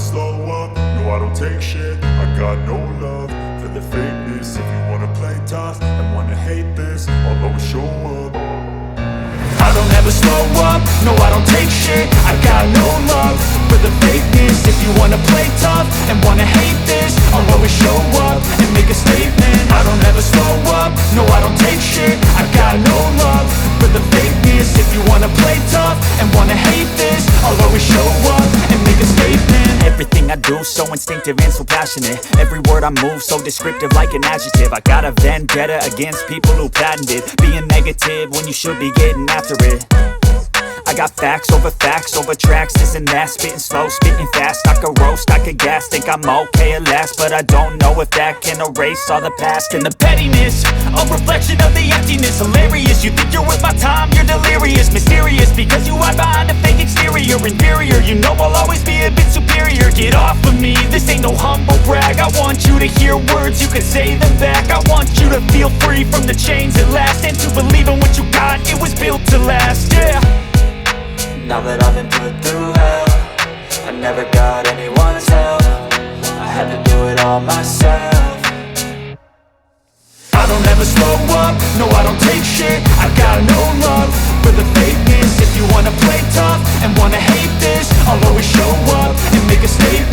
slow up, no I don't take shit. I got no love for the fakeness. If you wanna play tough and wanna hate this, I'll always show up. I don't ever slow up, no I don't take shit. I got no love for the fakeness. If you wanna play tough and wanna hate this, I'll always show up and make a statement. I don't ever slow up, no I don't take shit. I got no love for the fakeness. If you wanna play tough and wanna hate this, I'll always show up and make a statement. Everything I do so instinctive and so passionate. Every word I move so descriptive like an adjective. I got a vendetta against people who patented being negative when you should be getting after it. I got facts over tracks, this and that. Spitting slow, spitting fast, I could roast, I could gas. Think I'm okay at last, but I don't know if that can erase all the past. And the pettiness, a reflection of the emptiness. Hilarious, you think you're worth my time, you're delirious. Mysterious, because you hide behind a fake exterior. Inferior, you know I'll always be a bit superior. Get off of me, this ain't no humble brag. I want you to hear words, you can say them back. I want you to feel free from the chains at last, and to believe in what you got, it was built to last, yeah. Now that I've been put through hell, I never got anyone's help. I had to do it all myself. I don't ever slow up, no I don't take shit. I got no love for the fakeness. If you wanna play tough and wanna hate this, I'll always show up and make a statement.